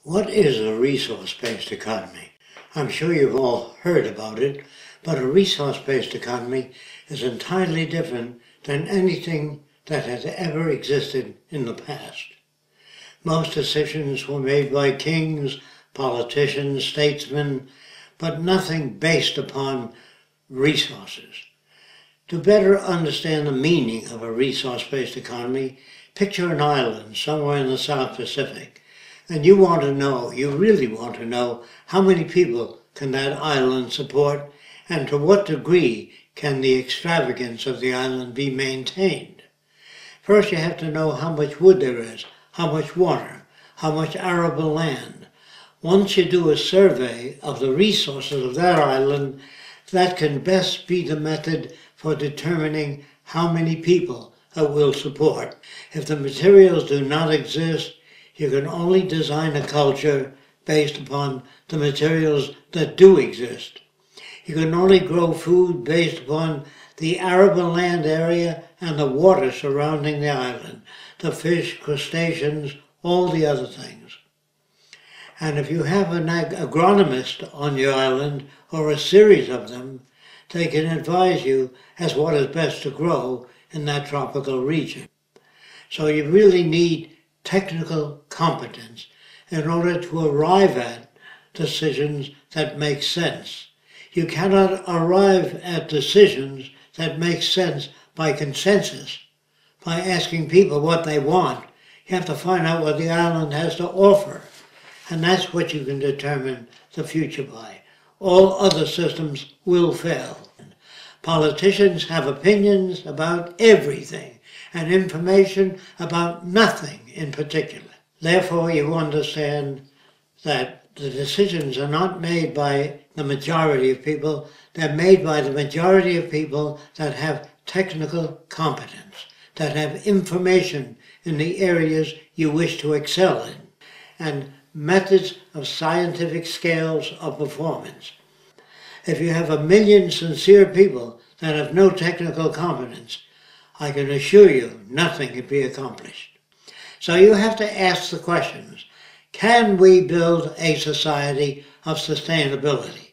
What is a resource-based economy? I'm sure you've all heard about it, but a resource-based economy is entirely different than anything that has ever existed in the past. Most decisions were made by kings, politicians, statesmen, but nothing based upon resources. To better understand the meaning of a resource-based economy, picture an island somewhere in the South Pacific, and you really want to know how many people can that island support, and to what degree can the extravagance of the island be maintained. First, you have to know how much wood there is, how much water, how much arable land. Once you do a survey of the resources of that island, that can best be the method for determining how many people it will support. If the materials do not exist, you can only design a culture based upon the materials that do exist. You can only grow food based upon the arable land area and the water surrounding the island, the fish, crustaceans, all the other things. And if you have an agronomist on your island, or a series of them, they can advise you as what is best to grow in that tropical region. So you really need technical competence in order to arrive at decisions that make sense. You cannot arrive at decisions that make sense by consensus, by asking people what they want. You have to find out what the island has to offer, and that's what you can determine the future by. All other systems will fail. Politicians have opinions about everything and information about nothing in particular. Therefore, you understand that the decisions are not made by the majority of people, they're made by the majority of people that have technical competence, that have information in the areas you wish to excel in, and methods of scientific scales of performance. If you have 1 million sincere people that have no technical competence, I can assure you nothing can be accomplished. So you have to ask the questions, can we build a society of sustainability?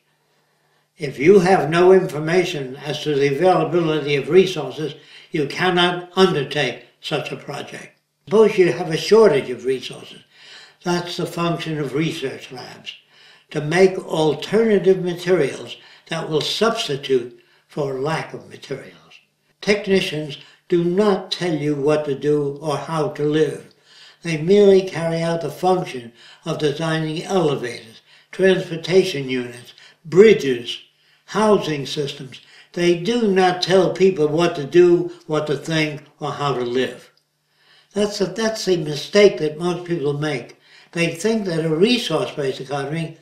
If you have no information as to the availability of resources, you cannot undertake such a project. Suppose you have a shortage of resources. That's the function of research labs, to make alternative materials that will substitute for lack of materials. Technicians do not tell you what to do or how to live. They merely carry out the function of designing elevators, transportation units, bridges, housing systems. They do not tell people what to do, what to think, or how to live. That's the mistake that most people make. They think that a resource-based economy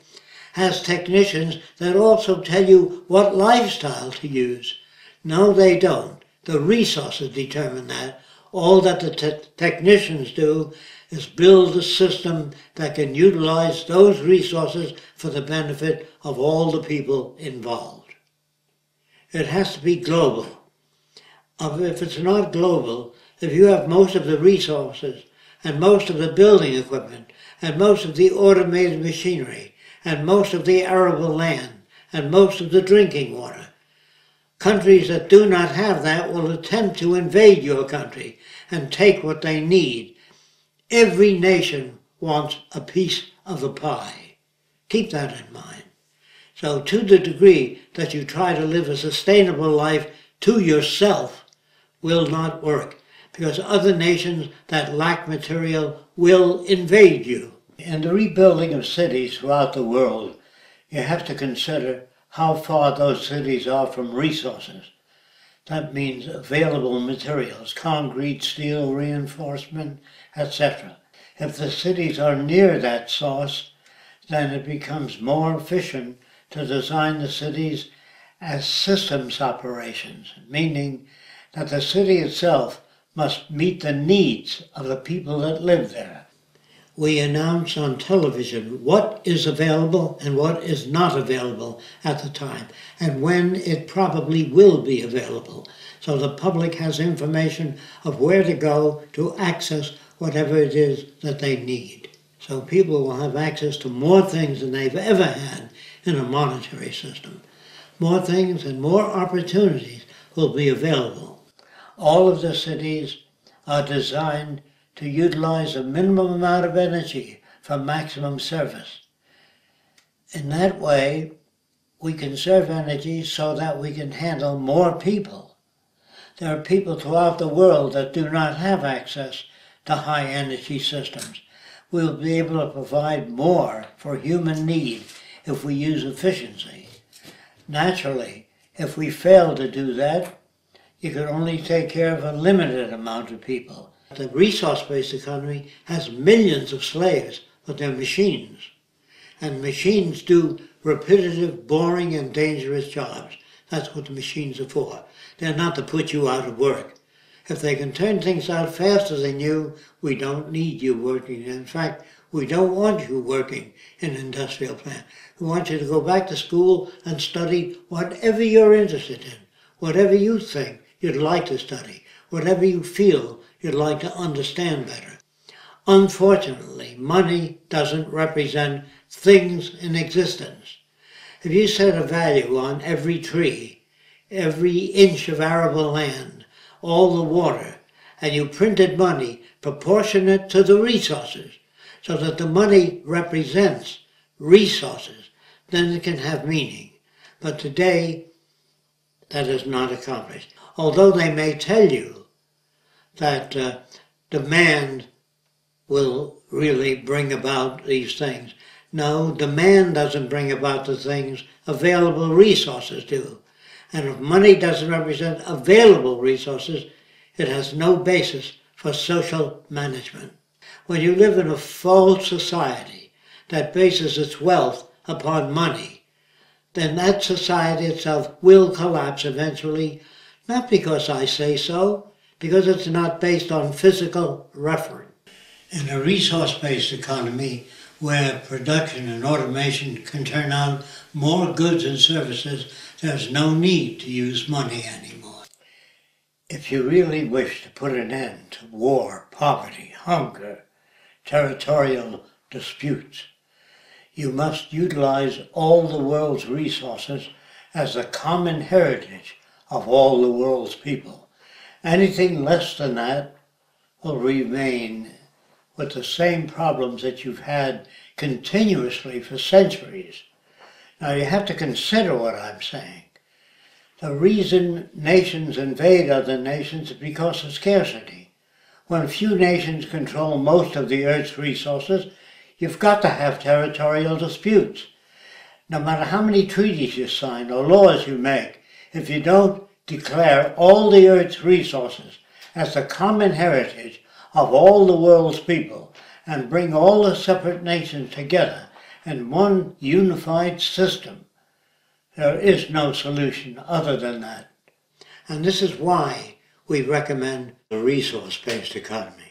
has technicians that also tell you what lifestyle to use. No, they don't. The resources determine that. All that the technicians do is build a system that can utilize those resources for the benefit of all the people involved. It has to be global. If it's not global, if you have most of the resources and most of the building equipment and most of the automated machinery and most of the arable land and most of the drinking water, countries that do not have that will attempt to invade your country and take what they need. Every nation wants a piece of the pie. Keep that in mind. So to the degree that you try to live a sustainable life to yourself will not work, because other nations that lack material will invade you. In the rebuilding of cities throughout the world, you have to consider how far those cities are from resources. That means available materials, concrete, steel, reinforcement, etc. If the cities are near that source, then it becomes more efficient to design the cities as systems operations, meaning that the city itself must meet the needs of the people that live there. We announce on television what is available and what is not available at the time, and when it probably will be available, so the public has information of where to go to access whatever it is that they need. So people will have access to more things than they've ever had in a monetary system. More things and more opportunities will be available. All of the cities are designed to utilize a minimum amount of energy for maximum service. In that way, we conserve energy so that we can handle more people. There are people throughout the world that do not have access to high energy systems. We'll be able to provide more for human need if we use efficiency. Naturally, if we fail to do that, you can only take care of a limited amount of people. The resource-based economy has millions of slaves, but they're machines. And machines do repetitive, boring, and dangerous jobs. That's what the machines are for. They're not to put you out of work. If they can turn things out faster than you, we don't need you working. In fact, we don't want you working in an industrial plant. We want you to go back to school and study whatever you're interested in, whatever you think you'd like to study, whatever you feel you'd like to understand better. Unfortunately, money doesn't represent things in existence. If you set a value on every tree, every inch of arable land, all the water, and you printed money proportionate to the resources, so that the money represents resources, then it can have meaning. But today, that is not accomplished. Although they may tell you that demand will really bring about these things. No, demand doesn't bring about the things, available resources do. And if money doesn't represent available resources, it has no basis for social management. When you live in a false society that bases its wealth upon money, then that society itself will collapse eventually, not because I say so, because it's not based on physical reference. In a resource-based economy, where production and automation can turn out more goods and services, there's no need to use money anymore. If you really wish to put an end to war, poverty, hunger, territorial disputes, you must utilize all the world's resources as a common heritage of all the world's people. Anything less than that will remain with the same problems that you've had continuously for centuries. Now you have to consider what I'm saying. The reason nations invade other nations is because of scarcity. When few nations control most of the Earth's resources, you've got to have territorial disputes. No matter how many treaties you sign or laws you make, if you don't declare all the Earth's resources as the common heritage of all the world's people and bring all the separate nations together in one unified system, there is no solution other than that. And this is why we recommend a resource-based economy.